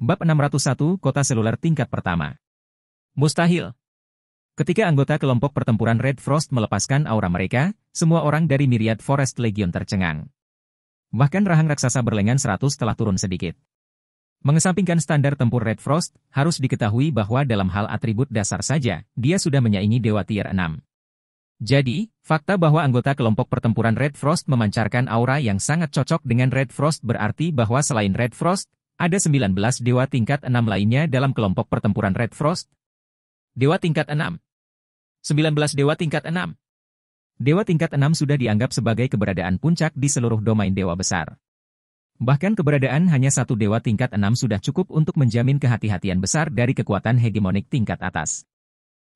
Bab 601 Kota Seluler Tingkat Pertama. Mustahil. Ketika anggota kelompok pertempuran Red Frost melepaskan aura mereka, semua orang dari Myriad Forest Legion tercengang. Bahkan rahang raksasa berlengan 100 telah turun sedikit. Mengesampingkan standar tempur Red Frost, harus diketahui bahwa dalam hal atribut dasar saja, dia sudah menyaingi Dewa Tier 6. Jadi, fakta bahwa anggota kelompok pertempuran Red Frost memancarkan aura yang sangat cocok dengan Red Frost berarti bahwa selain Red Frost, ada 19 dewa tingkat 6 lainnya dalam kelompok pertempuran Red Frost. Dewa tingkat 6. 19 dewa tingkat 6. Dewa tingkat 6 sudah dianggap sebagai keberadaan puncak di seluruh domain dewa besar. Bahkan keberadaan hanya satu dewa tingkat 6 sudah cukup untuk menjamin kehati-hatian besar dari kekuatan hegemonik tingkat atas.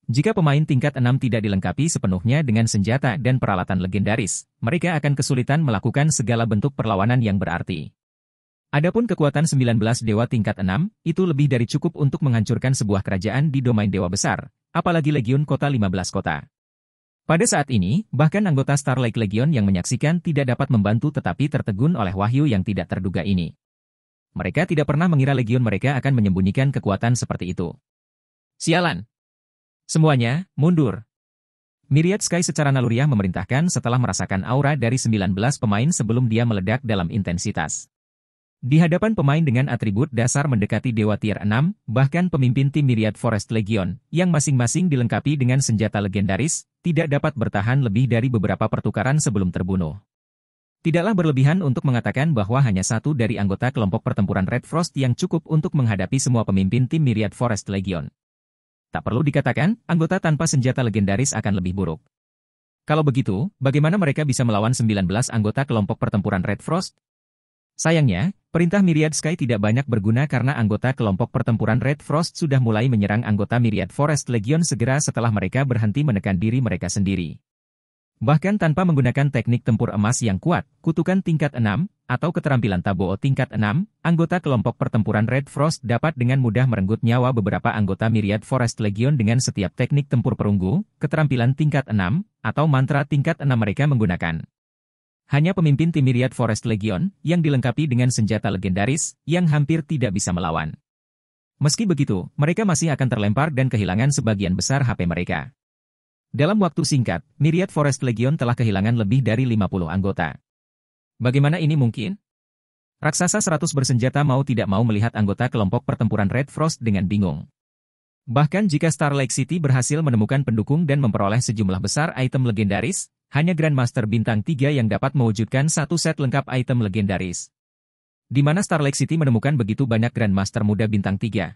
Jika pemain tingkat 6 tidak dilengkapi sepenuhnya dengan senjata dan peralatan legendaris, mereka akan kesulitan melakukan segala bentuk perlawanan yang berarti. Adapun kekuatan 19 dewa tingkat 6, itu lebih dari cukup untuk menghancurkan sebuah kerajaan di domain dewa besar, apalagi Legiun Kota 15 kota. Pada saat ini, bahkan anggota Starlight Legion yang menyaksikan tidak dapat membantu tetapi tertegun oleh wahyu yang tidak terduga ini. Mereka tidak pernah mengira Legiun mereka akan menyembunyikan kekuatan seperti itu. Sialan! Semuanya, mundur! Myriad Sky secara naluriah memerintahkan setelah merasakan aura dari 19 pemain sebelum dia meledak dalam intensitas. Di hadapan pemain dengan atribut dasar mendekati Dewa Tier 6, bahkan pemimpin tim Myriad Forest Legion, yang masing-masing dilengkapi dengan senjata legendaris, tidak dapat bertahan lebih dari beberapa pertukaran sebelum terbunuh. Tidaklah berlebihan untuk mengatakan bahwa hanya satu dari anggota kelompok pertempuran Red Frost yang cukup untuk menghadapi semua pemimpin tim Myriad Forest Legion. Tak perlu dikatakan, anggota tanpa senjata legendaris akan lebih buruk. Kalau begitu, bagaimana mereka bisa melawan 19 anggota kelompok pertempuran Red Frost? Sayangnya, perintah Myriad Sky tidak banyak berguna karena anggota kelompok pertempuran Red Frost sudah mulai menyerang anggota Myriad Forest Legion segera setelah mereka berhenti menekan diri mereka sendiri. Bahkan tanpa menggunakan teknik tempur emas yang kuat, kutukan tingkat 6, atau keterampilan Taboo tingkat 6, anggota kelompok pertempuran Red Frost dapat dengan mudah merenggut nyawa beberapa anggota Myriad Forest Legion dengan setiap teknik tempur perunggu, keterampilan tingkat 6, atau mantra tingkat 6 mereka menggunakan. Hanya pemimpin tim Myriad Forest Legion, yang dilengkapi dengan senjata legendaris, yang hampir tidak bisa melawan. Meski begitu, mereka masih akan terlempar dan kehilangan sebagian besar HP mereka. Dalam waktu singkat, Myriad Forest Legion telah kehilangan lebih dari 50 anggota. Bagaimana ini mungkin? Raksasa 100 bersenjata mau tidak mau melihat anggota kelompok pertempuran Red Frost dengan bingung. Bahkan jika Starlight City berhasil menemukan pendukung dan memperoleh sejumlah besar item legendaris, hanya Grandmaster Bintang 3 yang dapat mewujudkan satu set lengkap item legendaris. Di mana Starlight City menemukan begitu banyak Grandmaster muda Bintang 3.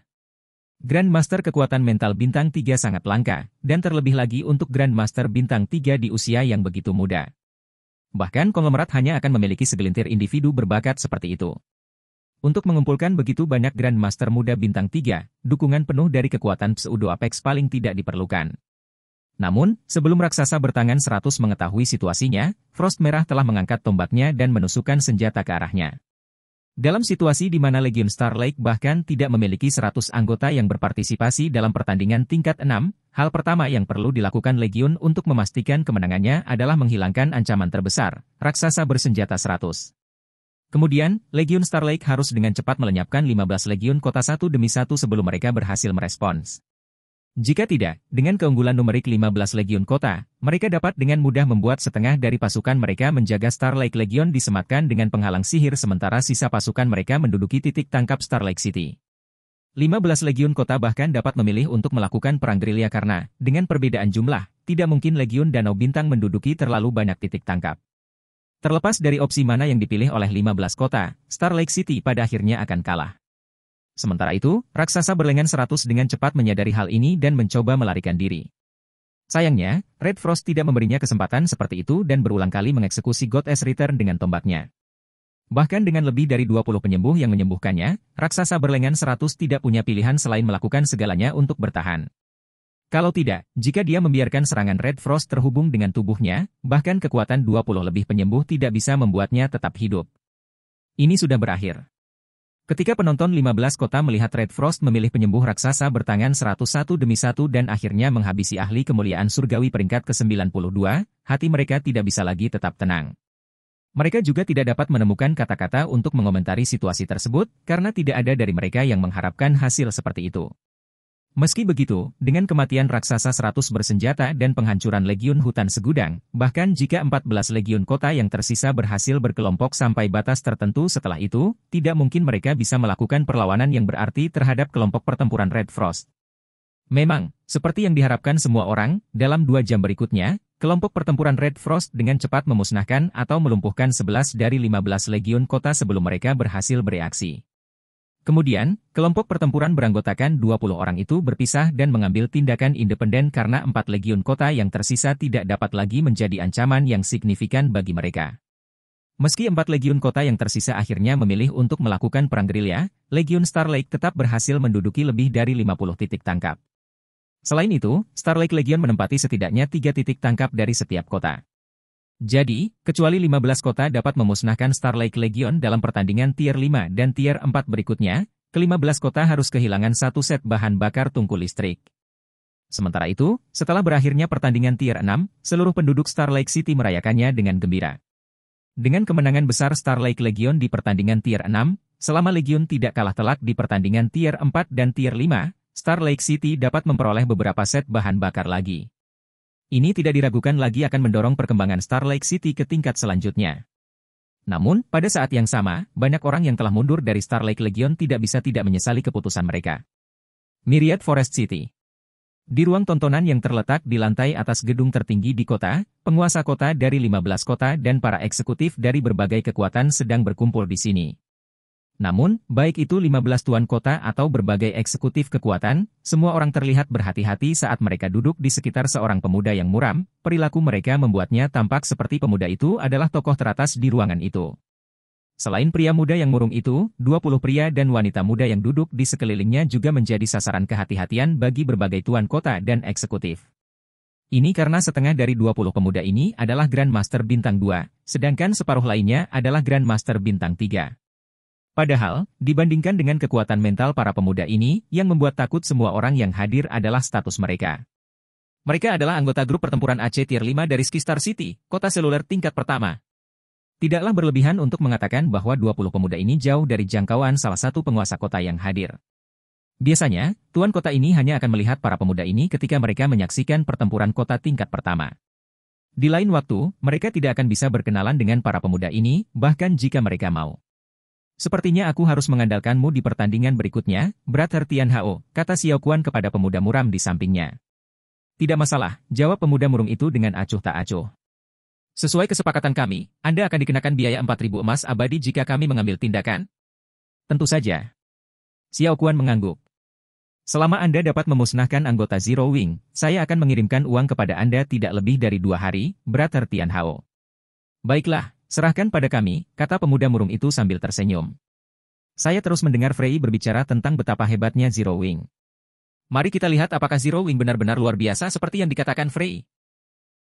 Grandmaster kekuatan mental Bintang 3 sangat langka, dan terlebih lagi untuk Grandmaster Bintang 3 di usia yang begitu muda. Bahkan konglomerat hanya akan memiliki segelintir individu berbakat seperti itu. Untuk mengumpulkan begitu banyak Grandmaster muda Bintang 3, dukungan penuh dari kekuatan Pseudo Apex paling tidak diperlukan. Namun, sebelum raksasa bertangan 100 mengetahui situasinya, Frost Merah telah mengangkat tombaknya dan menusukkan senjata ke arahnya. Dalam situasi di mana Legion Starlight bahkan tidak memiliki 100 anggota yang berpartisipasi dalam pertandingan tingkat 6, hal pertama yang perlu dilakukan Legion untuk memastikan kemenangannya adalah menghilangkan ancaman terbesar, raksasa bersenjata 100. Kemudian, Legion Starlight harus dengan cepat melenyapkan 15 Legion Kota satu demi satu sebelum mereka berhasil merespons. Jika tidak, dengan keunggulan numerik 15 Legion Kota, mereka dapat dengan mudah membuat setengah dari pasukan mereka menjaga Starlight Legion disematkan dengan penghalang sihir sementara sisa pasukan mereka menduduki titik tangkap Starlight City. 15 Legion Kota bahkan dapat memilih untuk melakukan perang gerilya karena, dengan perbedaan jumlah, tidak mungkin Legion Danau Bintang menduduki terlalu banyak titik tangkap. Terlepas dari opsi mana yang dipilih oleh 15 kota, Starlight City pada akhirnya akan kalah. Sementara itu, raksasa berlengan 100 dengan cepat menyadari hal ini dan mencoba melarikan diri. Sayangnya, Red Frost tidak memberinya kesempatan seperti itu dan berulang kali mengeksekusi Goddess Return dengan tombaknya. Bahkan dengan lebih dari 20 penyembuh yang menyembuhkannya, raksasa berlengan 100 tidak punya pilihan selain melakukan segalanya untuk bertahan. Kalau tidak, jika dia membiarkan serangan Red Frost terhubung dengan tubuhnya, bahkan kekuatan 20 lebih penyembuh tidak bisa membuatnya tetap hidup. Ini sudah berakhir. Ketika penonton 15 kota melihat Red Frost memilih penyembuh raksasa bertangan 101 demi 1 dan akhirnya menghabisi ahli kemuliaan surgawi peringkat ke-92, hati mereka tidak bisa lagi tetap tenang. Mereka juga tidak dapat menemukan kata-kata untuk mengomentari situasi tersebut, karena tidak ada dari mereka yang mengharapkan hasil seperti itu. Meski begitu, dengan kematian raksasa 100 bersenjata dan penghancuran legiun hutan segudang, bahkan jika 14 legiun kota yang tersisa berhasil berkelompok sampai batas tertentu setelah itu, tidak mungkin mereka bisa melakukan perlawanan yang berarti terhadap kelompok pertempuran Red Frost. Memang, seperti yang diharapkan semua orang, dalam 2 jam berikutnya, kelompok pertempuran Red Frost dengan cepat memusnahkan atau melumpuhkan 11 dari 15 legiun kota sebelum mereka berhasil bereaksi. Kemudian, kelompok pertempuran beranggotakan 20 orang itu berpisah dan mengambil tindakan independen karena 4 legiun kota yang tersisa tidak dapat lagi menjadi ancaman yang signifikan bagi mereka. Meski 4 legiun kota yang tersisa akhirnya memilih untuk melakukan perang gerilya, Legiun Starlake tetap berhasil menduduki lebih dari 50 titik tangkap. Selain itu, Starlake Legion menempati setidaknya 3 titik tangkap dari setiap kota. Jadi, kecuali 15 kota dapat memusnahkan Starlake Legion dalam pertandingan tier 5 dan tier 4 berikutnya, ke-15 kota harus kehilangan 1 set bahan bakar tungku listrik. Sementara itu, setelah berakhirnya pertandingan tier 6, seluruh penduduk Starlake City merayakannya dengan gembira. Dengan kemenangan besar Starlake Legion di pertandingan tier 6, selama Legion tidak kalah telak di pertandingan tier 4 dan tier 5, Starlake City dapat memperoleh beberapa set bahan bakar lagi. Ini tidak diragukan lagi akan mendorong perkembangan Starlake City ke tingkat selanjutnya. Namun, pada saat yang sama, banyak orang yang telah mundur dari Starlake Legion tidak bisa tidak menyesali keputusan mereka. Myriad Forest City. Di ruang tontonan yang terletak di lantai atas gedung tertinggi di kota, penguasa kota dari 15 kota dan para eksekutif dari berbagai kekuatan sedang berkumpul di sini. Namun, baik itu 15 tuan kota atau berbagai eksekutif kekuatan, semua orang terlihat berhati-hati saat mereka duduk di sekitar seorang pemuda yang muram, perilaku mereka membuatnya tampak seperti pemuda itu adalah tokoh teratas di ruangan itu. Selain pria muda yang murung itu, 20 pria dan wanita muda yang duduk di sekelilingnya juga menjadi sasaran kehati-hatian bagi berbagai tuan kota dan eksekutif. Ini karena setengah dari 20 pemuda ini adalah Grand Master Bintang 2, sedangkan separuh lainnya adalah Grand Master Bintang 3. Padahal, dibandingkan dengan kekuatan mental para pemuda ini, yang membuat takut semua orang yang hadir adalah status mereka. Mereka adalah anggota grup pertempuran AC Tier 5 dari Skistar City, kota seluler tingkat pertama. Tidaklah berlebihan untuk mengatakan bahwa 20 pemuda ini jauh dari jangkauan salah satu penguasa kota yang hadir. Biasanya, tuan kota ini hanya akan melihat para pemuda ini ketika mereka menyaksikan pertempuran kota tingkat pertama. Di lain waktu, mereka tidak akan bisa berkenalan dengan para pemuda ini, bahkan jika mereka mau. Sepertinya aku harus mengandalkanmu di pertandingan berikutnya, Brother Tianhao, kata Xiao Quan kepada pemuda muram di sampingnya. Tidak masalah, jawab pemuda murung itu dengan acuh tak acuh. Sesuai kesepakatan kami, Anda akan dikenakan biaya 4.000 emas abadi jika kami mengambil tindakan? Tentu saja. Xiao Quan mengangguk. Selama Anda dapat memusnahkan anggota Zero Wing, saya akan mengirimkan uang kepada Anda tidak lebih dari 2 hari, Brother Tianhao. Baiklah. Serahkan pada kami, kata pemuda murung itu sambil tersenyum. Saya terus mendengar Frey berbicara tentang betapa hebatnya Zero Wing. Mari kita lihat apakah Zero Wing benar-benar luar biasa seperti yang dikatakan Frey.